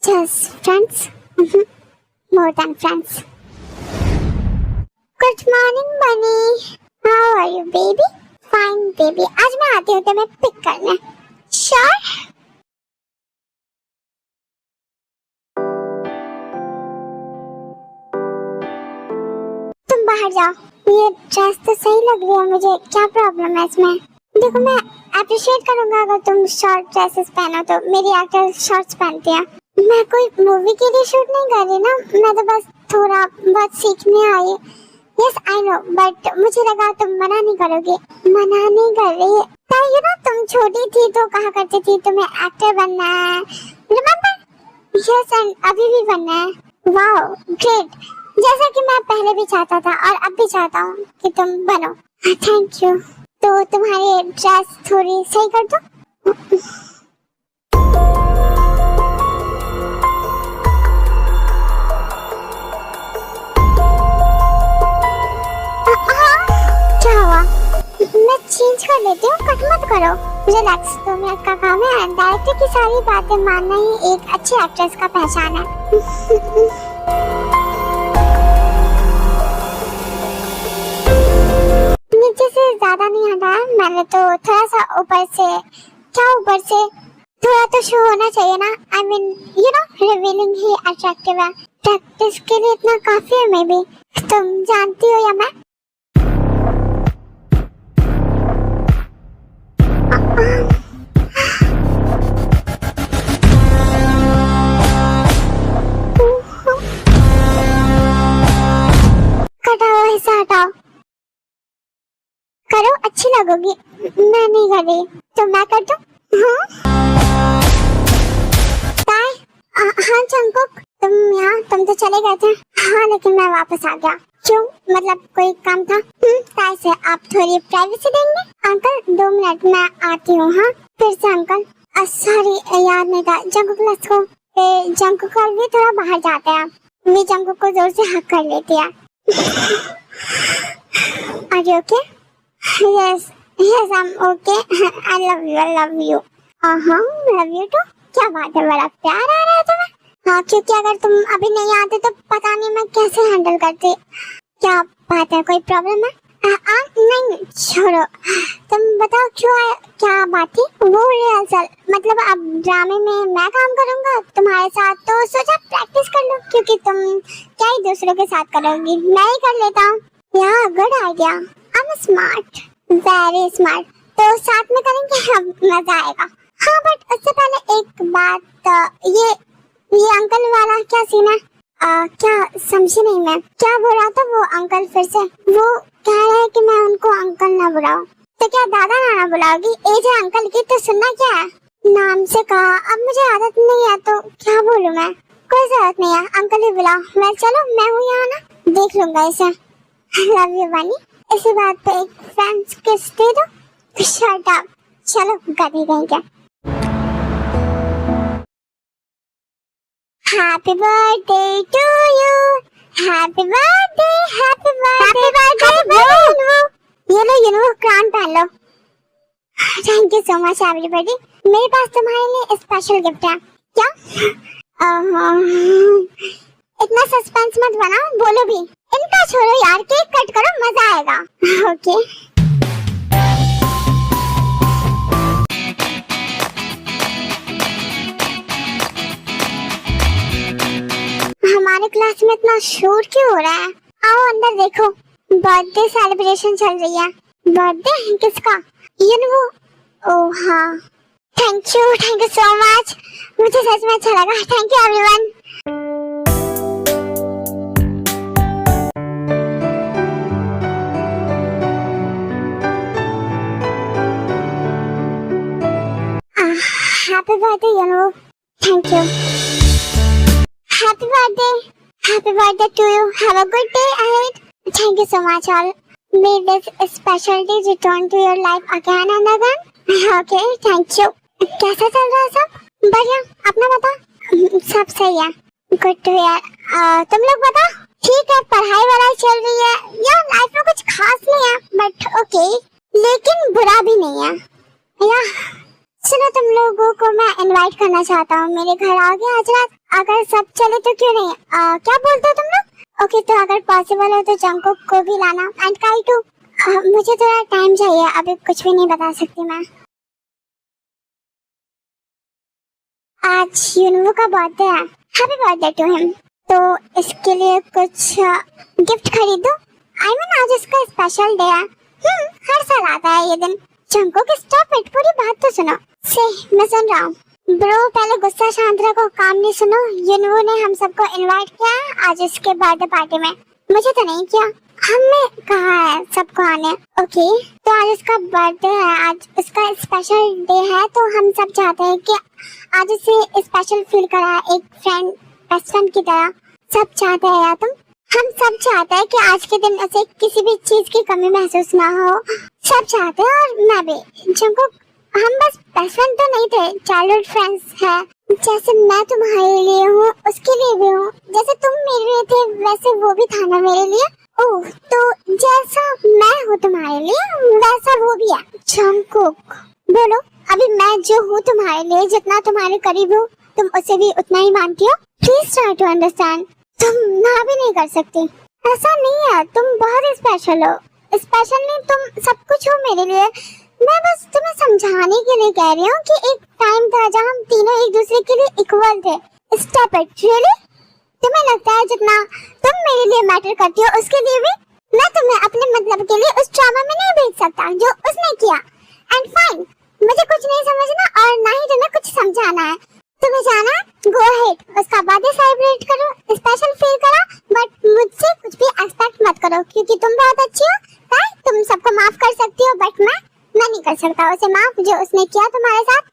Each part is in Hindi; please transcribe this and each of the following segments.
Just friends. More than friends. Good morning, Bunny. How are you, baby? Fine, baby. आज मैं आती हूँ तुम्हें पिक करने. Sure? तुम बाहर जाओ. ये ड्रेस तो सही लग रही है मुझे. क्या प्रॉब्लम है इसमें? देखो मैं अप्रिशिएट करूंगा अगर तुम शॉर्ट ड्रेसेस पहनो तो. मेरी एक्टर शॉर्ट्स पहनती है. मैं कोई मूवी के लिए शूट नहीं कर रही ना. मैं तो बस थोड़ा बहुत सीखने आई. यस आई नो बट मुझे लगा तुम मना नहीं करोगे. मना नहीं कर रही. यू नो तुम छोटी थी तो कहा करती थी तुम्हें एक्टर बनना है. रिमेम्बर? यस एंड अभी भी बनना है. Wow great. जैसा कि मैं पहले भी चाहता था और अब भी चाहता हूँ कि तुम बनो. Thank you. तो तुम्हारी ड्रेस थोड़ी सही कर दो. क्या हुआ? मैं चेंज कर लेती हूँ. कट मत करो. रिलैक्स. 2 मिनट का काम है. डायरेक्टर की सारी बातें मानना ही एक अच्छी एक्ट्रेस का पहचान है. नीचे से ज्यादा नहीं हटाया मैंने तो. थोड़ा सा ऊपर से. क्या ऊपर से? थोड़ा तो शो होना चाहिए ना. I mean you know revealing he attractive है. प्रैक्टिस के लिए इतना काफी है. मे बी तुम जानती हो या मैं. हटाओ हिस्सा हटाओ. करो अच्छी लगोगी. मैं नहीं कर रही तो मैं कर दूं. हाँ जंगकुक तुम यहाँ. तुम तो चले गए थे. हाँ लेकिन मैं वापस आ गया. क्यों? मतलब कोई काम था? ताई से आप थोड़ी प्राइवेसी देंगे. अंकल 2 मिनट मैं आती हूँ. हाँ फिर से अंकल. सॉरी याद नहीं था. Jungkook let's go. जंगकुक और भी थोड़ा बाहर जाते हैं. मैं जंगकुक को जोर से हक कर लेती है. Are you okay? Yes, yes, I'm okay. I love you, I love you. Love you too. क्या बात है, बड़ा प्यार आ रहा है तुम्हें. हाँ क्योंकि अगर तुम अभी नहीं आते तो पता नहीं मैं कैसे हैंडल करती. क्या बात है, कोई प्रॉब्लम है? नहीं छोड़ो. तुम बताओ क्यों आया. क्या बात थी? वो रिहर्सल मतलब अब ड्रामे में मैं काम करूँगा तुम्हारे साथ तो सोचा प्रैक्टिस कर लो. क्योंकि तुम क्या ही दूसरों के साथ करोगी. मैं ही कर लेता हूँ. या good idea. I am smart. Very smart. तो साथ में करेंगे. अब मजा आएगा. हाँ बट उससे पहले एक बात. ये अंकल वाला क्या सीन है? क्या समझी नहीं मैं. क्या बोल रहा था वो अंकल फिर से? वो कह रहा है कि मैं उनको अंकल ना बुलाऊं. तो क्या दादा नाना बुलाओगी? एज है अंकल की तो सुनना क्या है. नाम से कहा. अब मुझे आदत नहीं है तो क्या बोलूं मैं. कोई जरूरत नहीं है. अंकल ही बुलाओ. मैं चलो मैं हूँ यहाँ ना. देख लूंगा इसे. लव यू बनी. इसी बात पे एक फ्रेंड्स किस दे दो. Shut up. चलो गधी गई क्या. Happy birthday to you. Happy birthday, happy birthday. ये लो क्राउन पहन लो. Thank you so much everybody. मेरे पास तुम्हारे लिए स्पेशल गिफ्ट है. क्या? इतना सस्पेंस मत बनाओ. बोलो भी. इनका छोड़ो यार. केक कट करो. मजा आएगा. ओके हमारे क्लास में इतना शोर क्यों हो रहा है. आओ अंदर देखो. बर्थडे सेलिब्रेशन चल रही है. बर्थडे किसका? ये वो. ओह हाँ. Thank you so much. मुझे सच में अच्छा लगा. Thank you everyone. Happy birthday you. Thank you. Happy birthday to you. Have a good day ahead. Thank you so much all. May this special day return to your life again and again. Okay, thank you. कैसा चल रहा है सब? बढ़िया. अपना बता. सब सही है. Good to hear. तुम लोग बता. ठीक है पढ़ाई वढ़ाई चल रही है. यार लाइफ में कुछ खास नहीं है but okay. लेकिन बुरा भी नहीं है. या सुनो, तुम लोगों को मैं इनवाइट करना चाहता हूँ मेरे घर आगे आज रात। अगर सब चले तो क्यों नहीं? क्या बोलते हो तुम लोग? ओके, तो अगर पॉसिबल हो तो जंकुक को भी लाना एंड काइटू। मुझे थोड़ा टाइम चाहिए, अभी कुछ भी नहीं बता सकती मैं। आज यूनवो का बर्थडे है, हैप्पी बर्थडे टू हिम। तो इसके लिए कुछ गिफ्ट खरीदो। आई मीन आज इसका स्पेशल डे है। हर साल आता है ये दिन। जंकुक स्टॉप इट, पूरी बात तो सुनो। से मैं सुन रहा हूँ। ब्रो पहले गुस्सा शांत रखो, काम नहीं सुनो। यूनवो ने हम सबको इनवाइट किया है आज इसके बर्थडे पार्टी में। मुझे तो नहीं किया, हमने कहा है सबको आने। ओके, तो आज उसका बर्थडे है, आज उसका स्पेशल डे है, तो हम सब चाहते हैं कि आज उसे स्पेशल फील करा, एक फ्रेंड बेस्ट फ्रेंड की तरह। सब चाहते हैं या तुम? हम सब चाहते हैं कि आज के दिन उसे किसी भी चीज की कमी महसूस ना हो। सब चाहते हैं और मैं भी। जंकुक, हम बस बेस्ट फ्रेंड तो नहीं थे, चाइल्डहुड फ्रेंड्स है। जैसे मैं तुम्हारे लिए हूँ उसके लिए भी हूँ, जैसे तुम मेरे लिए थे वैसे वो भी था ना मेरे लिए। ओह, तो जैसा मैं हूँ तुम्हारे लिए वैसा वो भी है। जंकुक बोलो, अभी मैं जो हूँ तुम्हारे लिए, जितना तुम्हारे करीब हूँ तुम उसे भी उतना ही मानती हो। Please try to understand. तुम ना भी नहीं कर सकती, ऐसा नहीं है। तुम बहुत स्पेशल हो, स्पेशल नहीं, तुम सब कुछ हो मेरे लिए। मैं बस तुम्हें समझाने के लिए कह रही हूँ कि एक टाइम था जब हम तीनों एक दूसरे के लिए इक्वल थे। Stop it, really? तुम्हें लगता है जितना तुम मेरे लिए मैटर करती हो उसके लिए भी मैं तुम्हें अपने मतलब के लिए उस ट्रॉमा में नहीं भेज सकता जो उसने किया। एंड फाइन, मुझे कुछ नहीं समझना और ना ही तुम्हें कुछ समझाना है। तुम्हें जाना है, गो अहेड, उसका बर्थडे सेलिब्रेट करो, स्पेशल फील करो, बट मुझसे कुछ भी एक्सपेक्ट मत करो क्योंकि तुम बहुत अच्छी हो। राइट? तुम सबको माफ कर सकती हो बट मैं नहीं कर सकता उसे माफ जो उसने किया तुम्हारे साथ।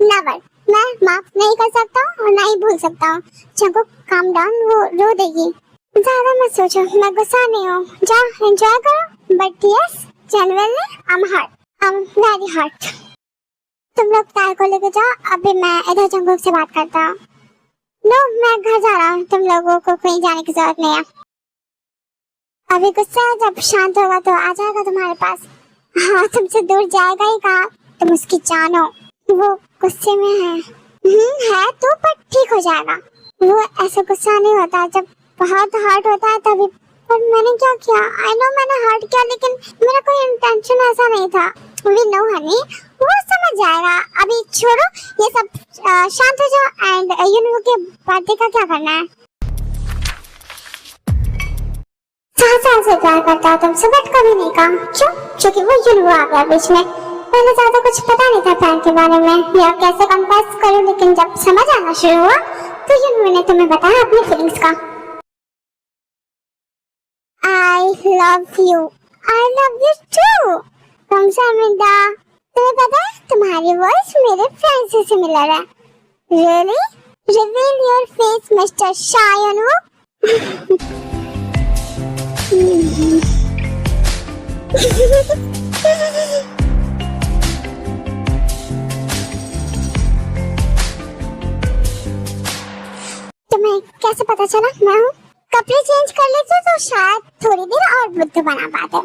नेवर, मैं माफ नहीं कर सकता और ना ही भूल सकता हूँ। चलो काम डाउन, वो रो देगी। ज्यादा मत सोचो, मैं गुस्सा नहीं हूँ। जाओ एंजॉय करो। But yes, genuinely I am hurt, I am very hurt. तुम लोग कार को लेके जाओ, अभी मैं इधर जंकुक से बात करता हूँ। नो, मैं घर जा रहा हूँ, तुम लोगों को कहीं जाने की जरूरत नहीं है। अभी गुस्सा जब शांत होगा तो आ जाएगा तुम्हारे पास। हाँ, तुमसे दूर जाएगा ही कहाँ, तुम उसकी जान हो। वो गुस्से में है तो पर ठीक हो जाएगा। वो ऐसा गुस्सा नहीं होता, जब बहुत हर्ट होता है तभी। पर मैंने क्या किया? आई नो मैंने हर्ट किया, लेकिन मेरा कोई इंटेंशन ऐसा नहीं था। वी नो हनी, वो समझ जाएगा। अभी छोड़ो ये सब, शांत हो जाओ। एंड यूनवो के बर्थडे का क्या करना है? 7 साल से प्यार करता हूँ तुमसे, बट कभी नहीं कहा। क्यों? क्योंकि वो यूनवो आ गया बीच में। पहले ज्यादा कुछ पता नहीं था प्यार के बारे में या कैसे कन्फेस करूं, लेकिन जब समझ आना शुरू हुआ तो यूनवो ने तुम्हें बताया अपनी फीलिंग्स का। I love you. I love you too. शर्मिंदा, तुम्हें पता है तुम्हारी वॉइस मेरे फ्रेंड से सिमिलर है। Really? Reveal your face, Mr. Shayanu. तुम्हें कैसे पता चला मैं हूँ? कपड़े चेंज कर लेते तो शायद थोड़ी देर और बुद्धू बना पाते।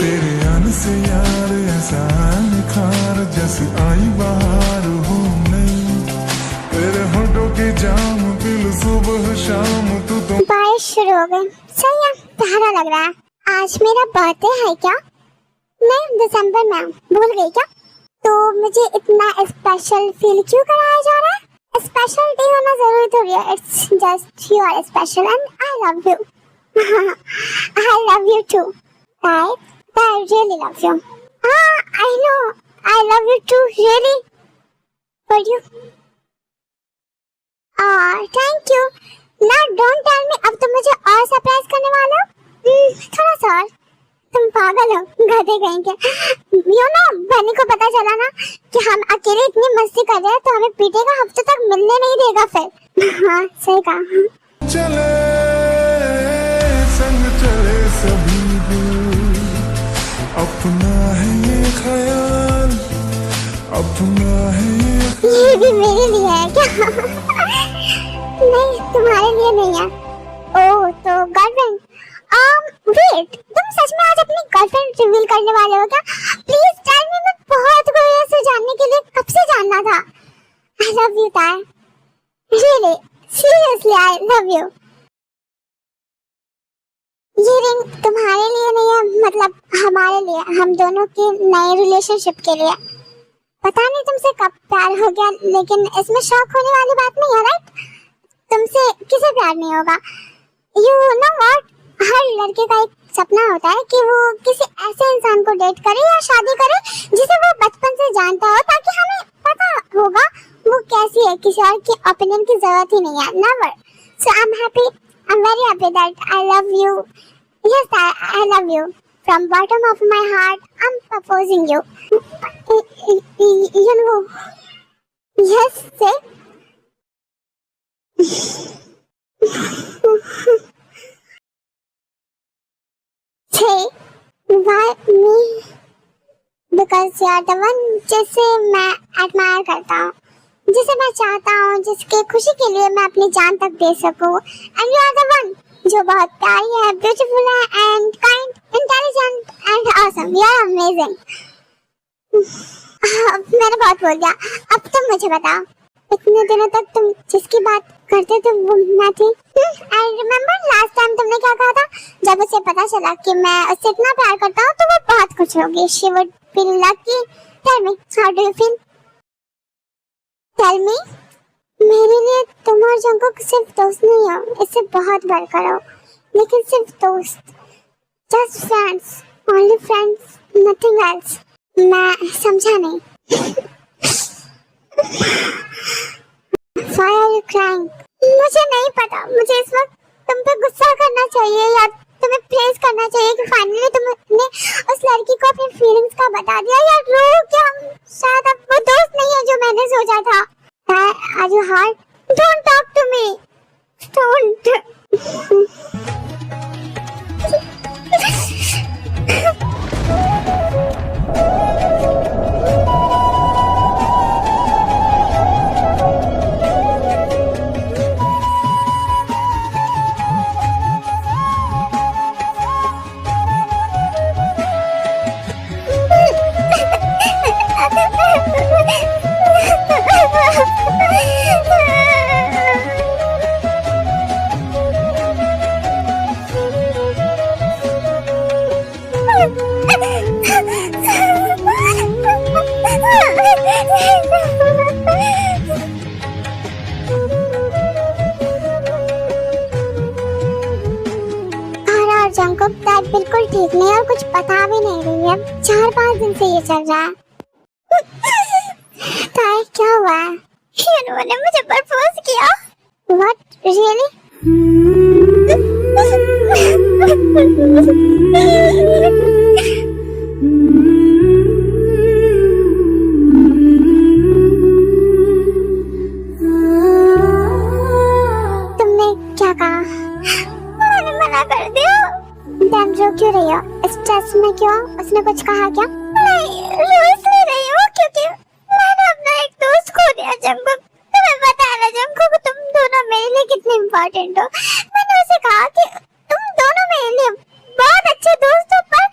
तेरे आने से यार ऐसा निखार जैसे आई बाहर हूँ नहीं। तेरे होठों की जाम पिल सुबह शाम तू तो। बारिश शुरू हो गई, सही है, प्यारा लग रहा है। आज मेरा बर्थडे है क्या? नहीं, दिसंबर में भूल गई क्या? तो मुझे इतना स्पेशल फील क्यों कराया जा रहा है? स्पेशल डे होना जरूरी थोड़ी है। It's just you are special and I love you. I love you too, right? I really love you. हाँ, I know, I love you too, really, for you. Thank you. Now don't tell me, अब तुम मुझे और सरप्राइज करने वाले हो? थोड़ा सा और। तुम पागल हो, गधे कहेंगे। यू नो, बनी को पता चला ना कि हम अकेले इतनी मस्ती कर रहे हैं तो हमें पीटेगा, हफ्ते तक मिलने नहीं देगा फिर। हाँ, सही कहा। चले संग चले सभी दिल, अपना है ये ख्याल अपना है ये भी मेरे लिए है क्या? नहीं, तुम्हारे लिए नहीं है। ओह, तो गर्लफ्रेंड। वेट, तुम सच में आज अपनी गर्लफ्रेंड रिवील करने वाले हो क्या? प्लीज टेल मी, मैं बहुत क्यूरियस हूँ जानने के लिए, कब से जानना था। आई लव यू तार, really seriously I love you. ये रिंग तुम्हारे लिए नहीं है, मतलब हमारे लिए, हम दोनों के नए रिलेशनशिप के लिए। पता नहीं तुमसे कब प्यार हो गया, लेकिन इसमें शौक होने वाली बात नहीं है, राइट? तुमसे किसे प्यार नहीं होगा? यू नो व्हाट, हर लड़के का एक सपना होता है कि वो किसी ऐसे इंसान को डेट करे या शादी करे जिसे वो बचपन से जानता हो, ताकि हमें पता होगा वो कैसी है, किसी और की ओपिनियन की जरूरत ही नहीं है, never. So I am happy, I am very happy that I love you. Yes, I love you from bottom of my heart. I'm proposing you. You know. Yes, say. Say, why me? Because you are the one जिसे मैं admire करता हूँ, जिसे मैं चाहता हूँ, जिसके खुशी के लिए मैं अपनी जान तक दे सकूँ. And you are the one जो बहुत प्यारी है, ब्यूटीफुल है, and kind, intelligent and awesome. You are amazing. मैंने बहुत बोल दिया, अब तुम मुझे बताओ, इतने दिनों तक तुम जिसकी बात करते थे वो मैं थी. आई रिमेम्बर लास्ट टाइम तुमने क्या कहा था, जब उसे पता चला कि मैं उससे इतना प्यार करता हूँ तो वो बहुत खुश होगी. She would feel lucky. Tell me, how do you feel? Tell me. मेरे लिए तुम और जंगकुक सिर्फ दोस्त नहीं हो, इससे बहुत बढ़कर हो, लेकिन सिर्फ दोस्त, just friends, only friends, nothing else. मैं समझा नहीं. Why are you crying? मुझे नहीं पता, मुझे इस वक्त तुम पे गुस्सा करना चाहिए या तुम्हें प्रेज करना चाहिए कि फाइनली तुमने उस लड़की को अपनी फीलिंग्स का बता दिया, या रो क्या शायद अब वो दोस्त नहीं है जो मैंने सोचा था. Are you hurt? Don't talk to me. Don't. Jungkook that बिल्कुल ठीक नहीं और कुछ पता भी नहीं रही है. 4-5 दिन से ये चल रहा है. ताई क्या हुआ है? उन्होंने मुझे प्रपोज किया. What? Really? तुमने क्या कहा? मैंने मना कर दिया. तुम रो क्यों रही हो? स्ट्रेस में क्यों? उसने कुछ कहा क्या? नहीं, रो इसलिए रही हूँ क्योंकि मैंने अपना एक दोस्त खो दिया. जंगकुक, तुम्हें पता है ना जंगकुक, तुम दोनों मेरे लिए कितने इम्पोर्टेंट हो. मैंने उसे कहा कि तुम दोनों मेरे लिए बहुत अच्छे दोस्त हो, पर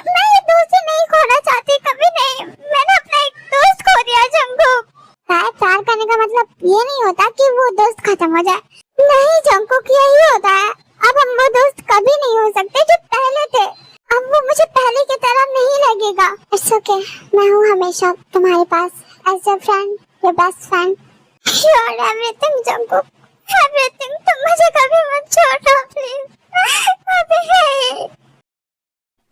मैं ये दोस्ती नहीं खोना चाहती, कभी नहीं. मैंने अपना एक दोस्त खो दिया. जंगकुक, प्यार करने का मतलब ये नहीं होता कि वो दोस्त खत्म हो जाए. नहीं जंगकुक, यही होता है. अब हम वो दोस्त कभी नहीं हो सकते जो पहले थे. अब वो मुझे पहले की तरह नहीं लगेगा. इट्स ओके, मैं हूँ हमेशा तुम्हारे पास as a friend, your best friend. You are everything Jungkook, everything. तुम मुझे कभी मत छोड़ो प्लीज.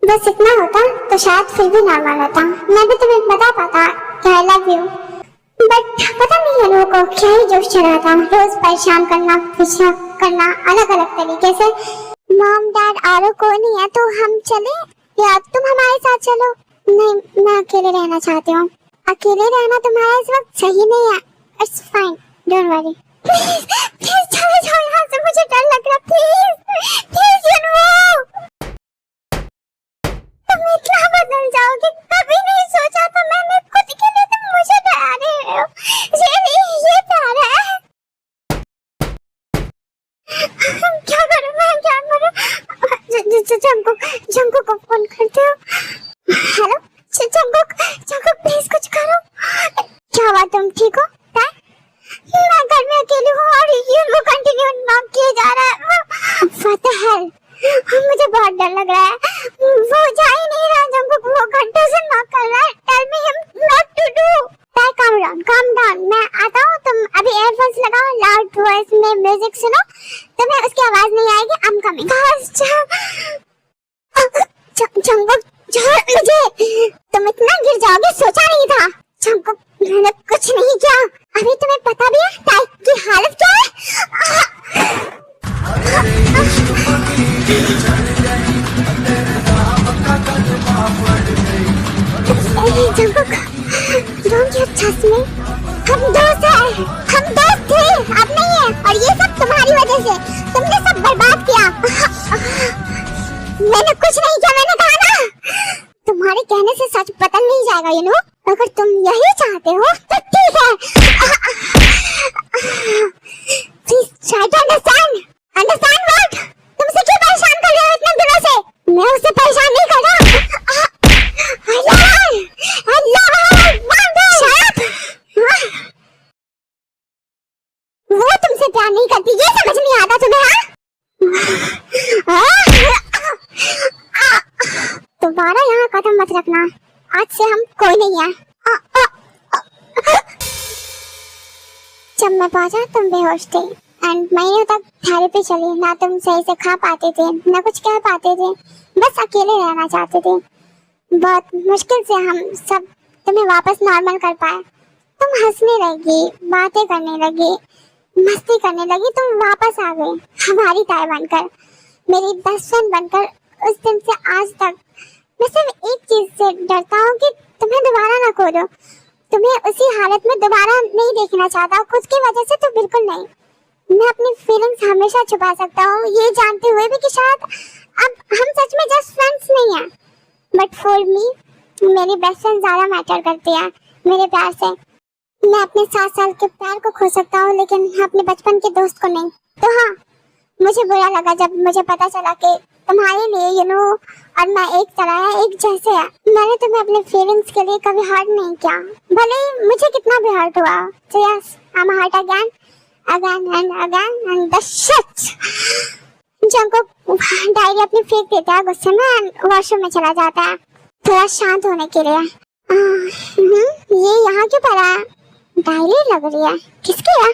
बस इतना होता तो शायद फिर भी नॉर्मल होता. मैं भी तुम्हें बता पाता कि आई लव यू, बट पता नहीं है लोगों को क्या ही जोश चढ़ा था. रोज परेशान करना, पीछा करना अलग अलग तरीके से. मॉम डैड आरो कोई नहीं है तो हम चले, या तुम हमारे साथ चलो. नहीं, मैं अकेले रहना चाहती हूँ. अकेले रहना तुम्हारा इस वक्त सही नहीं है. It's fine, don't worry. Please please चले जाओ यहाँ से, मुझे डर लग रहा. प्लीज प्लीज, यू नो तुम इतना बदल जाओगे कभी कभी नहीं सोचा था मैंने खुद के लिए तुम मुझे डरा रहे हो। ये प्यार है। क्या करूं मैं, क्या करूं? जंगकुक को फोन करते हो। हेलो जंगकुक प्लीज कुछ करो। क्या हुआ, तुम ठीक हो? मैं घर में अकेली हूँ और ये वो कंटिन्यू नॉक किया जा रहा है। What the hell? मुझे बहुत डर लग रहा है। वो जा ही नहीं रहा जंगकुक, वो घंटों से नॉक कर रहा है। Tell me him what to do. Calm down. मैं आता हूँ, तुम अभी एयरफोन्स लगाओ, लाउड वॉइस में म्यूजिक सुनो, तुम्हें उसकी आवाज नहीं आएगी। I'm coming. जंगकुक मुझे, तुम इतना गिर जाओगे सोचा नहीं था। जंगकुक मैंने कुछ नहीं किया। अभी तुम्हें पता भी है टाइप की हालत क्या है। Jungkook don't you trust me, हम दोस्त हैं, हम दोस्त थे, अब नहीं है। और ये सब तुम्हारी वजह से, तुमने सब बर्बाद किया। मैंने कुछ नहीं किया, मैंने कहा ना। तुम्हारे कहने से सच बदल नहीं जाएगा, यू नो। अगर तुम यही चाहते हो तो ठीक है। Please try to understand what? तुमसे क्यों परेशान कर रहे हो इतने दिनों से? मैं उसे परेशान नहीं कर रहा। वो तुमसे प्यार नहीं करती, ये समझ नहीं आता तुम्हें? दोबारा यहाँ कदम मत रखना, आज से हम कोई नहीं है। जब मैं पहुंचा तुम बेहोश थे एंड महीनों तक थेरेपी चली। ना तुम सही से खा पाते थे, ना कुछ कह पाते थे, बस अकेले रहना चाहते थे। बहुत मुश्किल से हम सब तुम्हें वापस नॉर्मल कर पाए। तुम हंसने लगी, बातें करने लगी, मस्ती करने लगी, तुम वापस आ गई हमारी ताई बनकर, मेरी बेस्ट फ्रेंड बनकर। उस दिन से आज तक मैं सिर्फ एक चीज से डरता हूँ कि तुम्हें दोबारा ना खो दो। तुम्हें उसी हालत में दोबारा नहीं देखना चाहता, खुद की वजह से तो बिल्कुल नहीं। मैं अपनी फीलिंग्स हमेशा छुपा सकता हूँ, ये जानते हुए भी कि शायद अब हम सच में जस्ट फ्रेंड्स नहीं हैं। बट फॉर मी मेरी बेस्ट फ्रेंड ज्यादा मैटर करती है मेरे प्यार से। मैं अपने 7 साल के प्यार को खो सकता हूँ, लेकिन अपने बचपन के दोस्त को नहीं। तो हाँ, मुझे बुरा लगा जब मुझे पता चला कि तुम्हारे लिए यू नो और मैं एक तरह है, एक जैसे है। मैंने तुम्हें अपने फीलिंग्स के लिए कभी हर्ट नहीं किया, भले ही मुझे कितना भी हर्ट हुआ। So yes, I'm hurt again and the shit. Jungkook diary अपनी फेंक देता है गुस्से में एंड वॉशरूम में चला जाता है थोड़ा शांत होने के लिए। ये यहाँ क्यों पड़ा है? डायरी लग रही है, किसकी है?